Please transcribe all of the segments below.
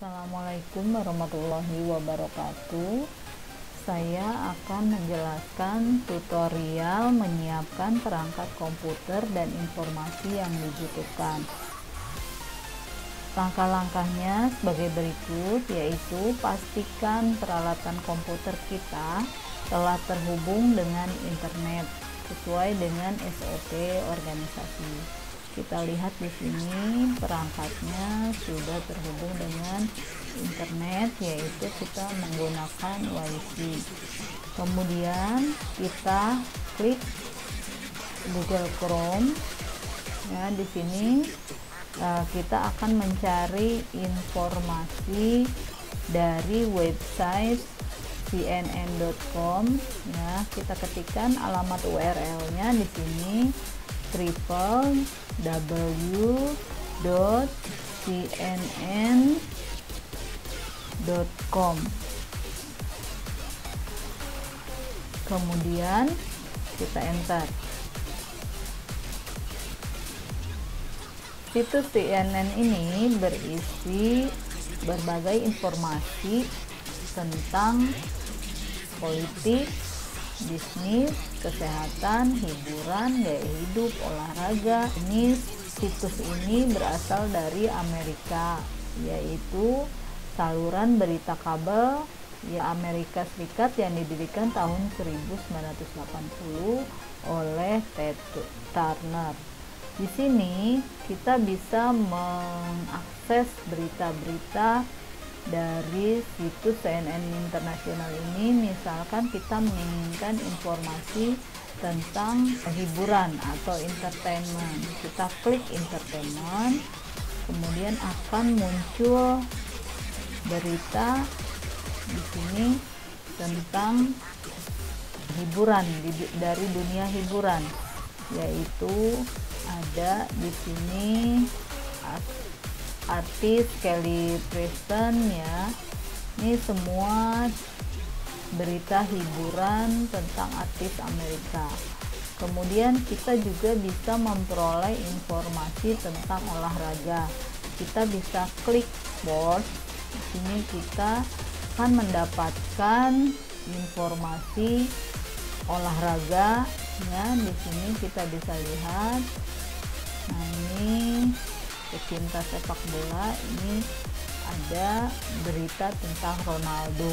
Assalamualaikum warahmatullahi wabarakatuh. Saya akan menjelaskan tutorial menyiapkan perangkat komputer dan informasi yang dibutuhkan. Langkah-langkahnya sebagai berikut, yaitu pastikan peralatan komputer kita telah terhubung dengan internet sesuai dengan SOP organisasi. Kita lihat di sini perangkatnya sudah terhubung dengan internet, yaitu kita menggunakan WiFi. Kemudian kita klik Google Chrome. Ya, di sini kita akan mencari informasi dari website cnn.com. Ya, kita ketikkan alamat URL-nya di sini www.cnn.com. Kemudian kita enter. Situs CNN ini berisi berbagai informasi tentang politik, bisnis, kesehatan, hiburan, gaya hidup, olahraga. Situs ini berasal dari Amerika, yaitu saluran berita kabel Amerika Serikat yang didirikan tahun 1980 oleh Ted Turner. Di sini kita bisa mengakses berita-berita dari situs CNN Internasional ini. Misalkan kita menginginkan informasi tentang hiburan atau entertainment, kita klik entertainment, kemudian akan muncul berita di sini tentang hiburan dari dunia hiburan, yaitu ada di sini artis Kelly Preston, ya. Ini semua berita hiburan tentang artis Amerika. Kemudian kita juga bisa memperoleh informasi tentang olahraga. Kita bisa klik board. Di sini kita akan mendapatkan informasi olahraga, ya. Di sini kita bisa lihat. Nah, ini pecinta sepak bola, ini ada berita tentang Ronaldo,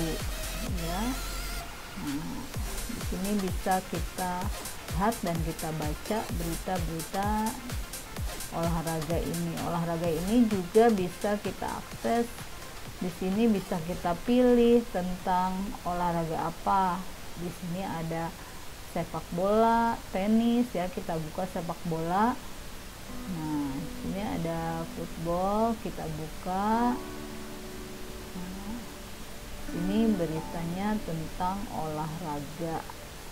ya. Nah, di sini bisa kita lihat dan kita baca berita-berita olahraga ini. Olahraga ini juga bisa kita akses. Di sini bisa kita pilih tentang olahraga apa. Di sini ada sepak bola, tenis, ya. Kita buka sepak bola. Nah, ini ada football, kita buka. Nah, ini beritanya tentang olahraga,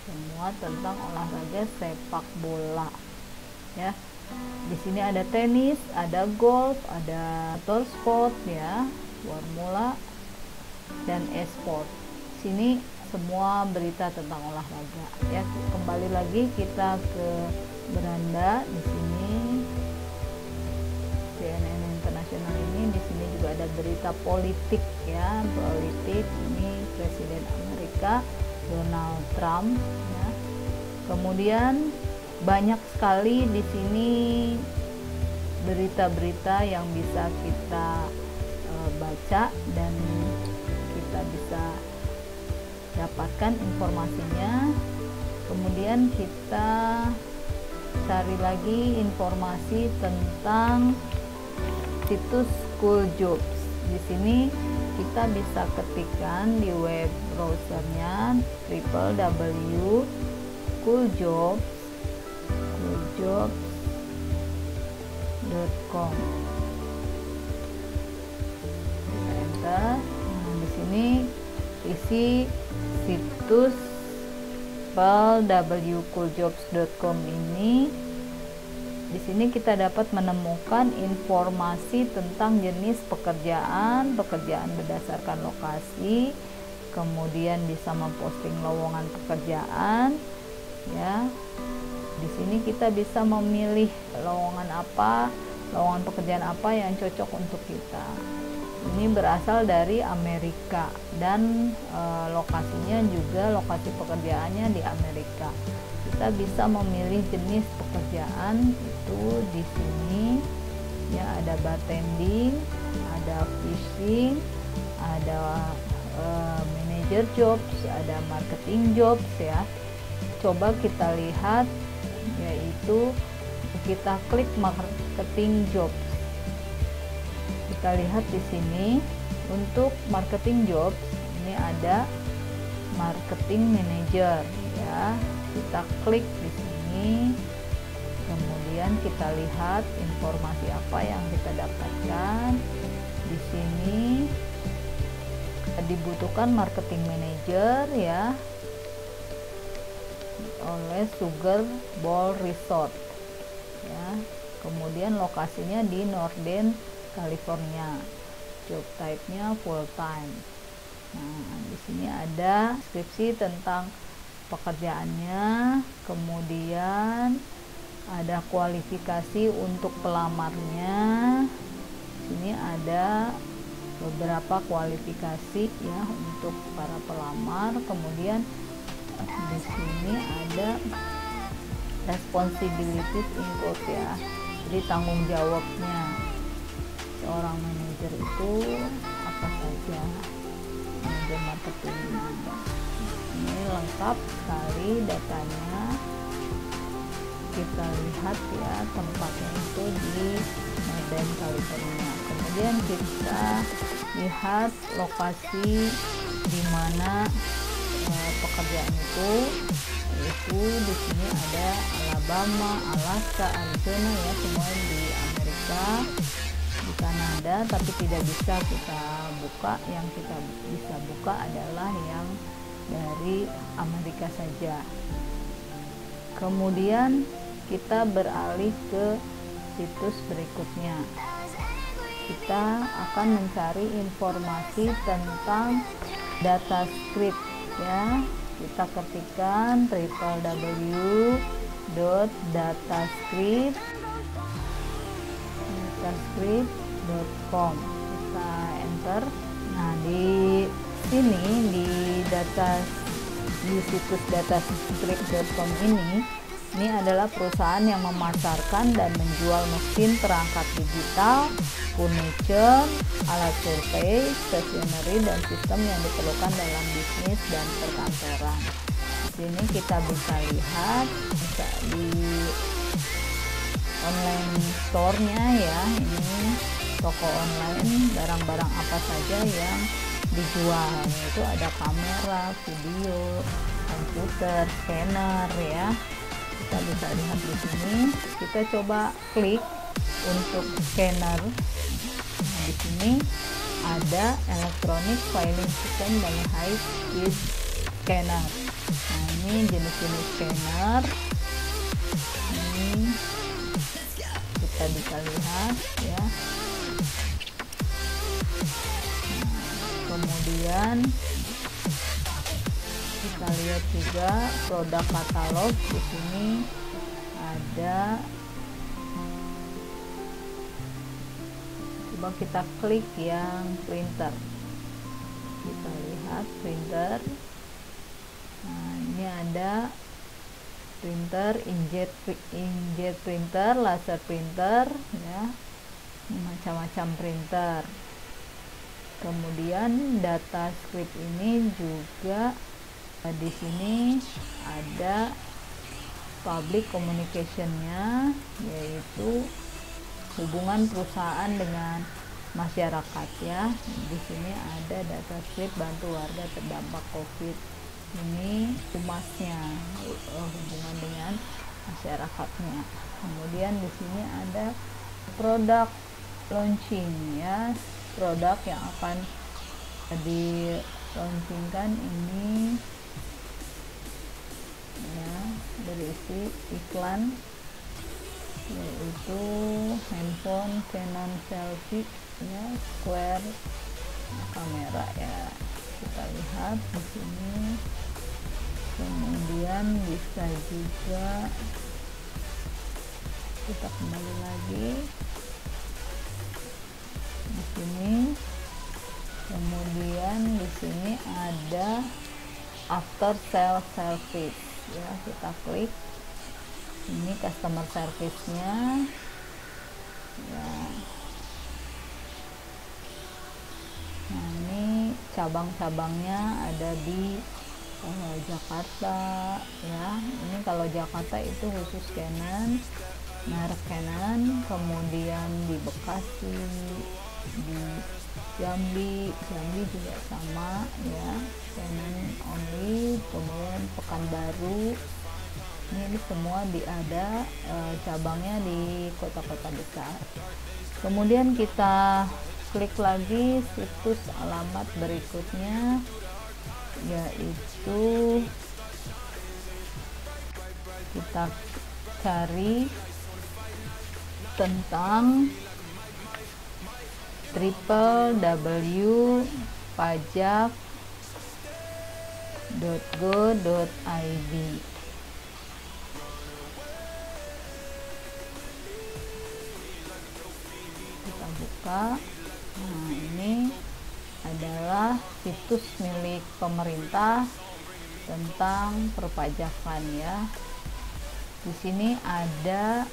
semua tentang olahraga sepak bola, ya. Di sini ada tenis, ada golf, ada motorsport, ya, formula dan e-sport. Sini semua berita tentang olahraga, ya. Kembali lagi kita ke beranda. Di sini CNN Internasional ini, di sini juga ada berita politik, ya. Politik ini Presiden Amerika Donald Trump, ya. Kemudian banyak sekali di sini berita-berita yang bisa kita baca dan kita bisa dapatkan informasinya. Kemudian kita cari lagi informasi tentang situs School Jobs. Di sini kita bisa ketikkan di web browsernya www.schooljobs.com. Kita enter. Nah, di sini isi situs www.schooljobs.com ini. Di sini kita dapat menemukan informasi tentang jenis pekerjaan berdasarkan lokasi, kemudian bisa memposting lowongan pekerjaan, ya. Di sini kita bisa memilih lowongan pekerjaan apa yang cocok untuk kita. Ini berasal dari Amerika dan lokasinya juga lokasi pekerjaannya di Amerika. Kita bisa memilih jenis pekerjaan itu di sini ya, ada bartending, ada fishing, ada manager jobs, ada marketing jobs ya. Coba kita lihat, yaitu kita klik marketing jobs. Kita lihat di sini untuk marketing jobs ini ada marketing manager ya. Kita klik di sini, kemudian kita lihat informasi apa yang kita dapatkan. Di sini dibutuhkan marketing manager ya oleh Sugar Bowl Resort ya. Kemudian lokasinya di Northern California. Job type-nya full time. Nah, di sini ada deskripsi tentang pekerjaannya, kemudian ada kualifikasi untuk pelamarnya. Sini ada beberapa kualifikasi ya untuk para pelamar. Kemudian di sini ada responsibilities include ya, jadi tanggung jawabnya seorang manajer itu apa saja, manajer marketing. Ini lengkap sekali datanya. Kita lihat ya, tempatnya itu di Northern California. Kemudian kita lihat lokasi di mana pekerjaan itu, yaitu di sini ada Alabama, Alaska, Arizona ya, semua di Amerika, di Kanada, tapi tidak bisa kita buka. Yang kita bisa buka adalah yang dari Amerika saja. Kemudian kita beralih ke situs berikutnya. Kita akan mencari informasi tentang data script ya. Kita ketikkan www.datascript.com. Kita enter. Nah, di sini di situs datascript.com ini adalah perusahaan yang memasarkan dan menjual mesin perangkat digital, furniture, alat survei, stationery, dan sistem yang diperlukan dalam bisnis dan perkantoran. Di sini kita bisa lihat di online store-nya ya, ini toko online, barang-barang apa saja yang dijual, yaitu ada kamera, video, komputer, scanner ya. Kita bisa lihat di sini. Kita coba klik untuk scanner. Nah, di sini ada electronic filing system dan high speed scanner. Nah, ini jenis-jenis scanner. Ini kita bisa lihat ya. Kemudian kita lihat juga produk katalog. Di sini ada, coba kita klik yang printer. Kita lihat printer. Nah, ini ada printer, inkjet printer, laser printer ya, macam-macam printer. Kemudian data script ini juga di sini ada public communication-nya, yaitu hubungan perusahaan dengan masyarakat ya. Di sini ada data script bantu warga terdampak COVID. Ini humasnya, hubungan dengan masyarakatnya. Kemudian di sini ada produk launching ya, produk yang akan di-launchingkan ini ya, berisi iklan, yaitu handphone Canon selfie ya, square kamera ya. Kita lihat di sini. Kemudian bisa juga kita kembali lagi di sini. after sale service ya, kita klik ini customer service-nya ya. Nah, ini cabang-cabangnya ada di Jakarta ya. Ini kalau Jakarta itu khusus Canon, merek Canon, kemudian di Bekasi, di Jambi juga sama ya, Canon only. Kemudian Pekanbaru, ini semua ada cabangnya di kota-kota besar. Kemudian kita klik lagi situs alamat berikutnya, yaitu kita cari tentang www.pajak.go.id. Kita buka. Nah, ini adalah situs milik pemerintah tentang perpajakan ya. Di sini ada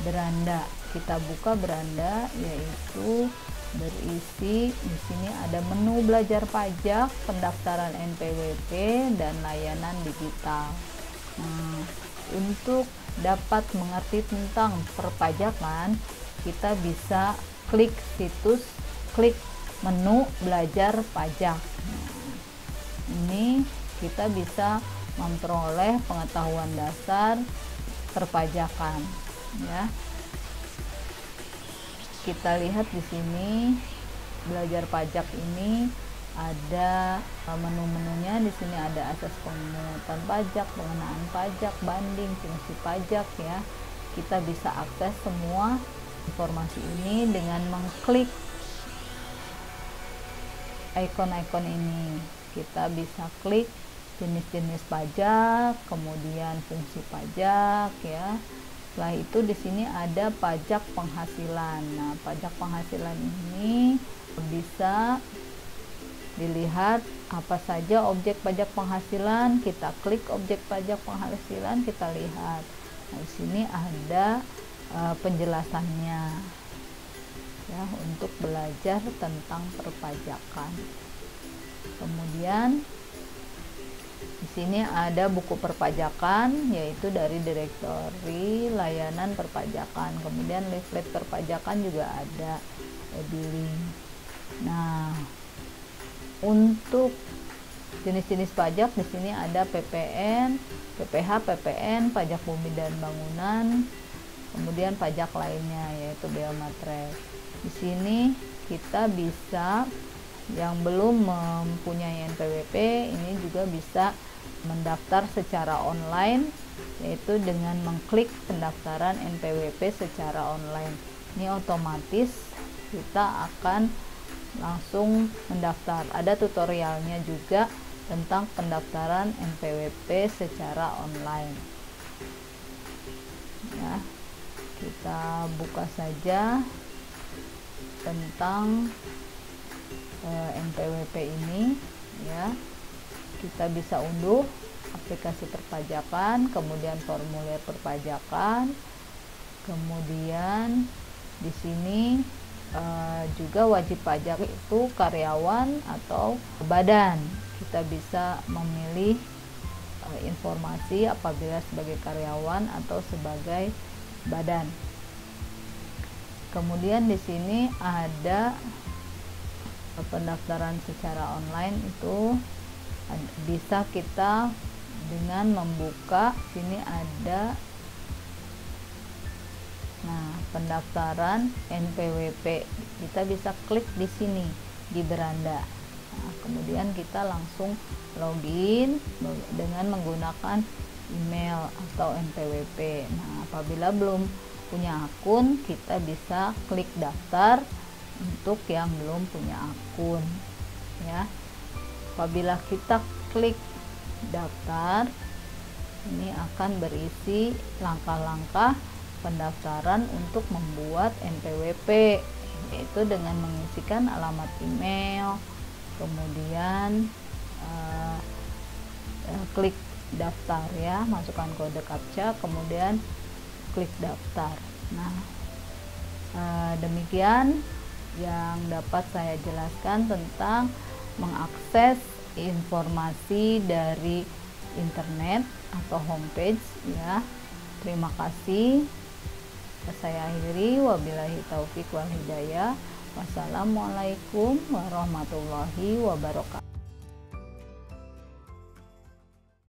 beranda. Kita buka beranda, yaitu berisi di sini ada menu belajar pajak, pendaftaran NPWP, dan layanan digital. Nah, untuk dapat mengerti tentang perpajakan, kita bisa klik menu belajar pajak. Nah, ini kita bisa memperoleh pengetahuan dasar perpajakan ya. Kita lihat di sini belajar pajak ini ada menu-menunya. Di sini ada asas pemungutan pajak, pengenaan pajak, banding, fungsi pajak ya. Kita bisa akses semua informasi ini dengan mengklik ikon-ikon ini. Kita bisa klik jenis-jenis pajak, kemudian fungsi pajak ya. Setelah itu di sini ada pajak penghasilan. Nah, pajak penghasilan ini bisa dilihat apa saja objek pajak penghasilan. Kita klik objek pajak penghasilan, kita lihat. Nah, di sini ada penjelasannya ya, untuk belajar tentang perpajakan. Kemudian di sini ada buku perpajakan, yaitu dari Direktori Layanan Perpajakan. Kemudian leaflet perpajakan juga ada e-billing. Nah, untuk jenis-jenis pajak di sini ada PPN, PPH, PPN, pajak bumi dan bangunan, kemudian pajak lainnya yaitu bea materai. Di sini kita bisa, yang belum mempunyai NPWP ini juga bisa mendaftar secara online, yaitu dengan mengklik pendaftaran NPWP secara online. Ini otomatis kita akan langsung mendaftar. Ada tutorialnya juga tentang pendaftaran NPWP secara online ya. Kita buka saja tentang NPWP ini ya. Kita bisa unduh aplikasi perpajakan, kemudian formulir perpajakan, kemudian di sini juga wajib pajak itu karyawan atau badan. Kita bisa memilih informasi apabila sebagai karyawan atau sebagai badan. Kemudian di sini ada pendaftaran secara online, itu bisa kita dengan membuka sini ada pendaftaran NPWP. Kita bisa klik di sini di beranda. Nah, kemudian kita langsung login dengan menggunakan email atau NPWP. Nah, apabila belum punya akun, kita bisa klik daftar untuk yang belum punya akun ya. Apabila kita klik daftar, ini akan berisi langkah-langkah pendaftaran untuk membuat NPWP, yaitu dengan mengisikan alamat email, kemudian klik daftar ya, masukkan kode captcha kemudian klik daftar. Nah, demikian yang dapat saya jelaskan tentang mengakses informasi dari internet atau homepage ya. Terima kasih. Saya akhiri, wabillahi taufik wal hidayah. Wassalamualaikum warahmatullahi wabarakatuh.